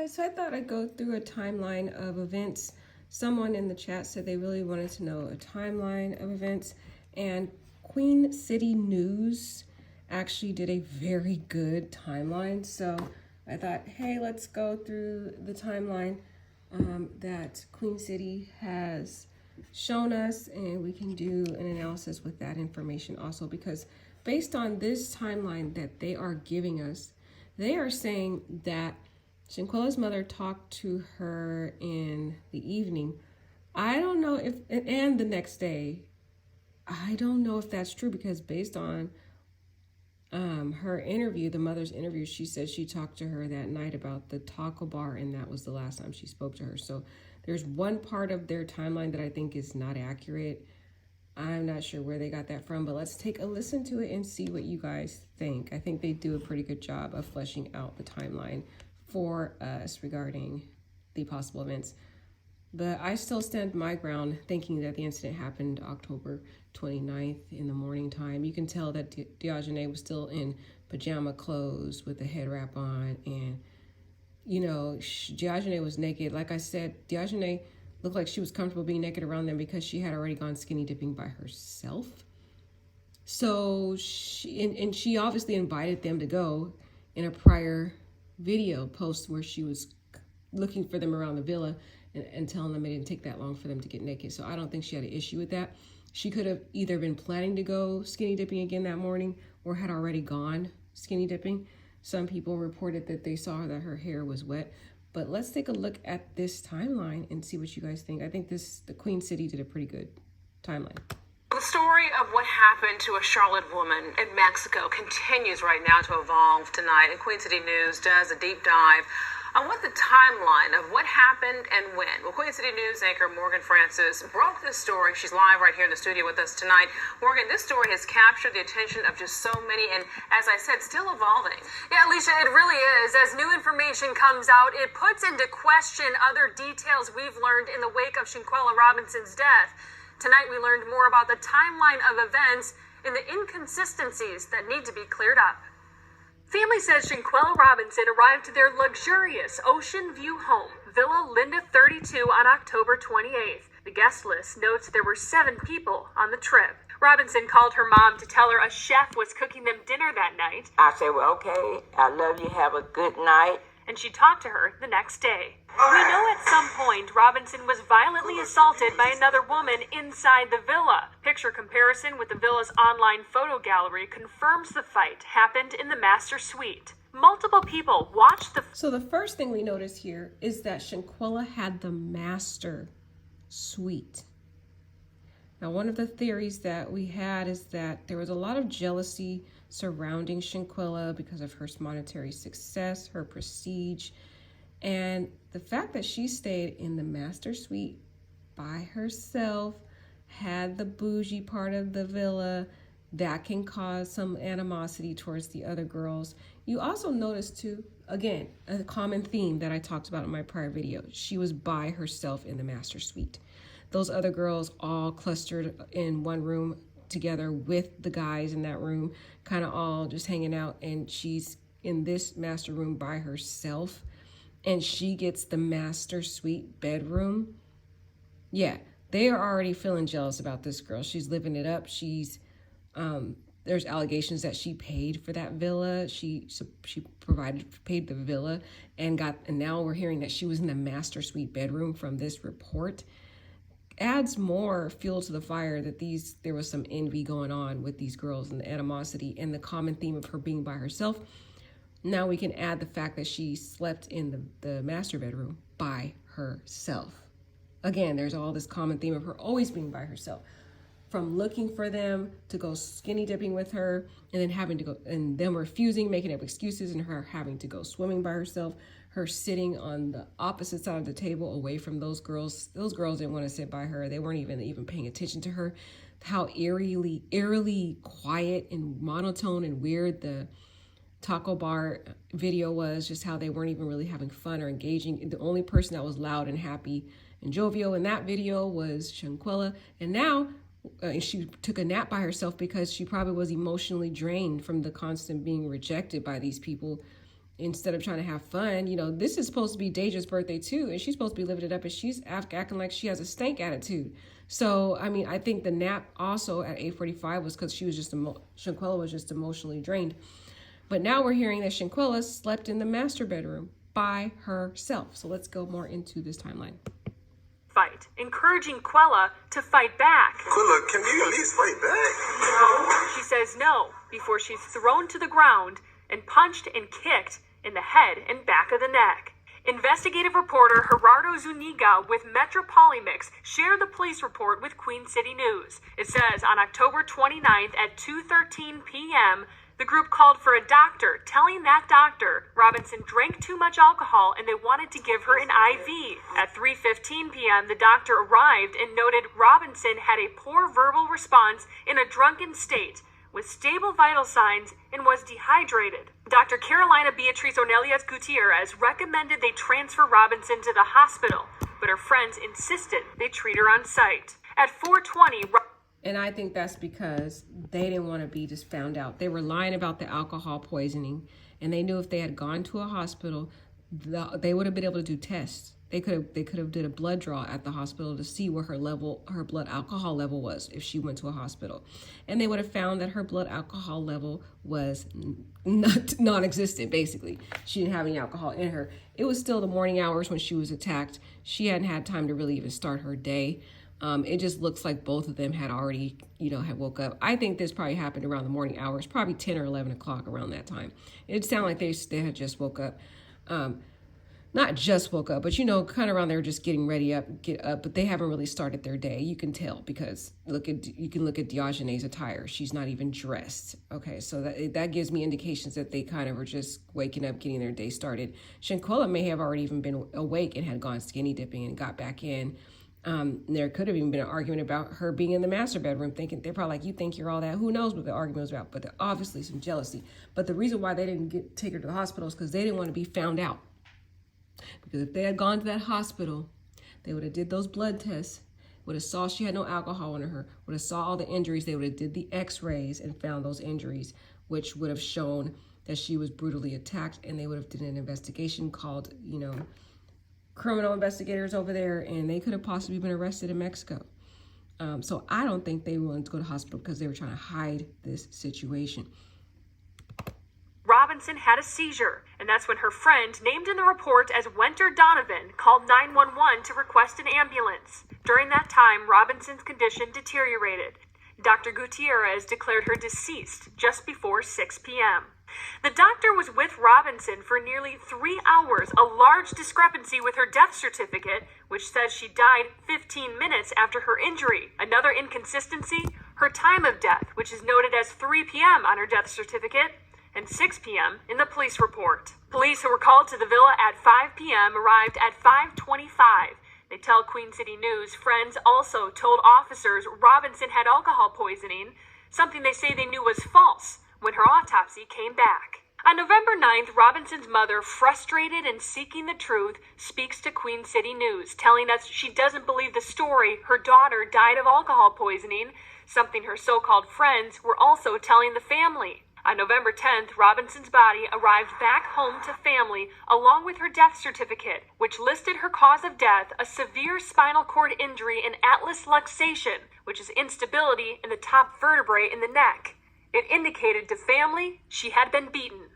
guys, so I thought I'd go through a timeline of events. Someone in the chat said they really wanted to know a timeline of events, and Queen City News actually did a very good timeline. So I thought, hey, let's go through the timeline that Queen City has shown us, and we can do an analysis with that information also, because based on this timeline that they are giving us, they are saying that Shanquella's mother talked to her in the evening. I don't know if, and the next day, I don't know if that's true, because based on her interview, the mother's interview, she said she talked to her that night about the taco bar, and that was the last time she spoke to her. So there's one part of their timeline that I think is not accurate. I'm not sure where they got that from, but let's take a listen to it and see what you guys think. I think they do a pretty good job of fleshing out the timeline for us regarding the possible events. But I still stand my ground, thinking that the incident happened October 29th in the morning time. You can tell that Diogene was still in pajama clothes with a head wrap on, and you know, Diogene was naked. Like I said, Diogene looked like she was comfortable being naked around them because she had already gone skinny dipping by herself. So she obviously invited them to go in a prior video post where she was looking for them around the villa and telling them it didn't take that long for them to get naked. So I don't think she had an issue with that. She could have either been planning to go skinny dipping again that morning or had already gone skinny dipping. Some people reported that they saw that her hair was wet. But let's take a look at this timeline and see what you guys think. I think the Queen City did a pretty good timeline. The story of what happened to a Charlotte woman in Mexico continues right now to evolve tonight, and Queen City News does a deep dive on what the timeline of what happened and when. Well, Queen City News anchor Morgan Francis broke this story. She's live right here in the studio with us tonight. Morgan, this story has captured the attention of just so many, and as I said, still evolving. Yeah, Alicia, it really is. As new information comes out, it puts into question other details we've learned in the wake of Shanquella Robinson's death. Tonight, we learned more about the timeline of events and the inconsistencies that need to be cleared up. Family says Shanquella Robinson arrived to their luxurious Ocean View home, Villa Linda 32, on October 28th. The guest list notes there were 7 people on the trip. Robinson called her mom to tell her a chef was cooking them dinner that night. I said, well, okay, I love you, have a good night. And she talked to her the next day. We know at some point Robinson was violently assaulted by another woman inside the villa. Picture comparison with the villa's online photo gallery confirms the fight happened in the master suite. Multiple people watched the... So the first thing we notice here is that Shanquella had the master suite. Now, one of the theories that we had is that there was a lot of jealousy surrounding Shanquella because of her monetary success, her prestige, and the fact that she stayed in the master suite by herself, had the bougie part of the villa, that can cause some animosity towards the other girls. You also notice too, again, a common theme that I talked about in my prior video. She was by herself in the master suite. Those other girls all clustered in one room together with the guys in that room, kind of all just hanging out, and she's in this master room by herself, and she gets the master suite bedroom. Yeah, they are already feeling jealous about this girl. She's living it up. She's there's allegations that she paid for that villa. She paid the villa, and now we're hearing that she was in the master suite bedroom from this report. Adds more fuel to the fire that there was some envy going on with these girls and the animosity and the common theme of her being by herself. Now we can add the fact that she slept in the master bedroom by herself. Again, there's all this common theme of her always being by herself. From looking for them to go skinny dipping with her, and then having to go, and them refusing, making up excuses, and her having to go swimming by herself, her sitting on the opposite side of the table away from those girls. Those girls didn't want to sit by her. They weren't even paying attention to her. How eerily quiet and monotone and weird the taco bar video was, just how they weren't even really having fun or engaging. The only person that was loud and happy and jovial in that video was Shanquella. And now she took a nap by herself because she probably was emotionally drained from the constant being rejected by these people instead of trying to have fun. You know, this is supposed to be Deja's birthday too, and she's supposed to be living it up, and she's acting like she has a stank attitude. So, I mean, I think the nap also at 8:45 was because she was just, Shanquella was just emotionally drained. But now we're hearing that Shanquella slept in the master bedroom by herself. So let's go more into this timeline. Fight, encouraging Quella to fight back. Quella, can you at least fight back? She says no before she's thrown to the ground and punched and kicked in the head and back of the neck. Investigative reporter Gerardo Zuniga with Metropolimix shared the police report with Queen City News. It says on October 29th at 2:13 p.m., the group called for a doctor, telling that doctor Robinson drank too much alcohol and they wanted to give her an IV. At 3:15 p.m., the doctor arrived and noted Robinson had a poor verbal response in a drunken state, with stable vital signs, and was dehydrated. Dr. Carolina Beatriz Onelias Gutierrez recommended they transfer Robinson to the hospital, but her friends insisted they treat her on site. At 4:20, and I think that's because they didn't want to be just found out. They were lying about the alcohol poisoning, and they knew if they had gone to a hospital, they would have been able to do tests. They could have did a blood draw at the hospital to see where her blood alcohol level was if she went to a hospital, and they would have found that her blood alcohol level was non-existent. Basically, she didn't have any alcohol in her. It was still the morning hours when she was attacked. She hadn't had time to really even start her day. It just looks like both of them had already, had woke up. I think this probably happened around the morning hours, probably 10 or 11 o'clock around that time. It sounded like they had just woke up. Not just woke up, but kind of around there just getting ready get up, but they haven't really started their day. You can tell because you can look at Diogenes' attire. She's not even dressed. Okay, so that gives me indications that they kind of were just waking up, getting their day started. Shanquella may have already even been awake and had gone skinny dipping and got back in. There could have even been an argument about her being in the master bedroom, thinking they're probably like, you think you're all that? Who knows what the argument was about? But obviously some jealousy. But the reason why they didn't take her to the hospital is because they didn't want to be found out. Because if they had gone to that hospital, they would have did those blood tests, would have saw she had no alcohol in her, would have saw all the injuries, they would have did the x-rays and found those injuries, which would have shown that she was brutally attacked, and they would have did an investigation called, criminal investigators over there, and they could have possibly been arrested in Mexico. So I don't think they wanted to go to the hospital because they were trying to hide this situation. Robinson had a seizure, and that's when her friend, named in the report as Winter Donovan, called 911 to request an ambulance. During that time, Robinson's condition deteriorated. Dr. Gutierrez declared her deceased just before 6 p.m. The doctor was with Robinson for nearly 3 hours, a large discrepancy with her death certificate, which says she died 15 minutes after her injury. Another inconsistency, her time of death, which is noted as 3 p.m. on her death certificate, and 6 p.m. in the police report. Police who were called to the villa at 5 p.m. arrived at 5:25. They tell Queen City News friends also told officers Robinson had alcohol poisoning, something they say they knew was false when her autopsy came back. On November 9th, Robinson's mother, frustrated and seeking the truth, speaks to Queen City News, telling us she doesn't believe the story her daughter died of alcohol poisoning, something her so-called friends were also telling the family. On November 10th, Robinson's body arrived back home to family along with her death certificate, which listed her cause of death a severe spinal cord injury and atlas luxation, which is instability in the top vertebrae in the neck. It indicated to family she had been beaten.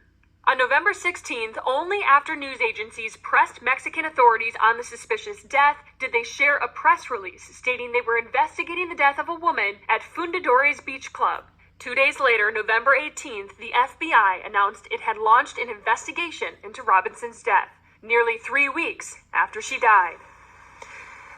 On November 16th, only after news agencies pressed Mexican authorities on the suspicious death did they share a press release stating they were investigating the death of a woman at Fundadores Beach Club. 2 days later, November 18th, the FBI announced it had launched an investigation into Robinson's death, nearly 3 weeks after she died.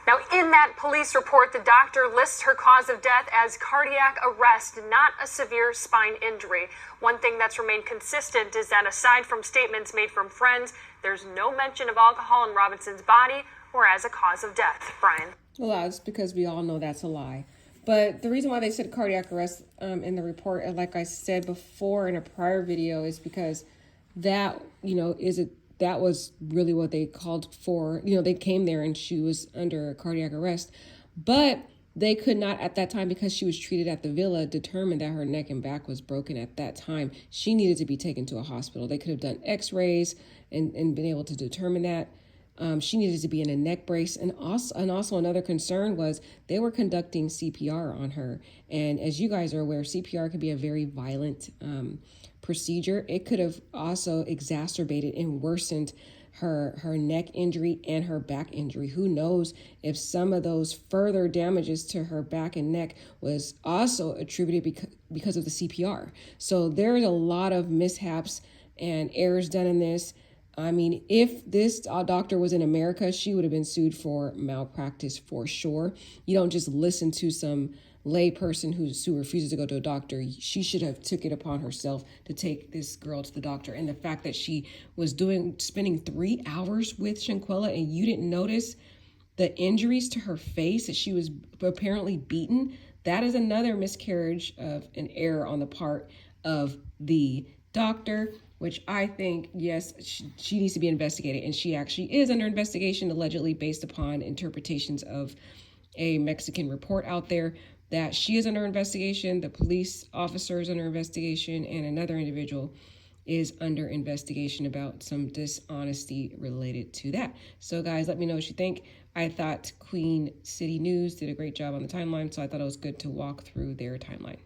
Now, in that police report, the doctor lists her cause of death as cardiac arrest, not a severe spine injury. One thing that's remained consistent is that aside from statements made from friends, there's no mention of alcohol in Robinson's body or as a cause of death. Brian? Well, that's because we all know that's a lie. But the reason why they said cardiac arrest in the report, like I said before in a prior video, is because that, that was really what they called for. They came there and she was under cardiac arrest. But they could not at that time, because she was treated at the villa, determine that her neck and back was broken at that time. She needed to be taken to a hospital. They could have done x-rays and been able to determine that. She needed to be in a neck brace. And also another concern was they were conducting CPR on her. And as you guys are aware, CPR can be a very violent procedure. It could have also exacerbated and worsened her neck injury and her back injury. Who knows if some of those further damages to her back and neck was also attributed because of the CPR. So there's a lot of mishaps and errors done in this. I mean, if this doctor was in America, she would have been sued for malpractice for sure. You don't just listen to some lay person who refuses to go to a doctor. She should have took it upon herself to take this girl to the doctor. And the fact that she was spending 3 hours with Shanquella and you didn't notice the injuries to her face, that she was apparently beaten, that is another miscarriage of an error on the part of the doctor, which I think, yes, she needs to be investigated. And she actually is under investigation, allegedly based upon interpretations of a Mexican report out there, that she is under investigation, the police officer is under investigation, and another individual is under investigation about some dishonesty related to that. So guys, let me know what you think. I thought Queen City News did a great job on the timeline, so I thought it was good to walk through their timeline.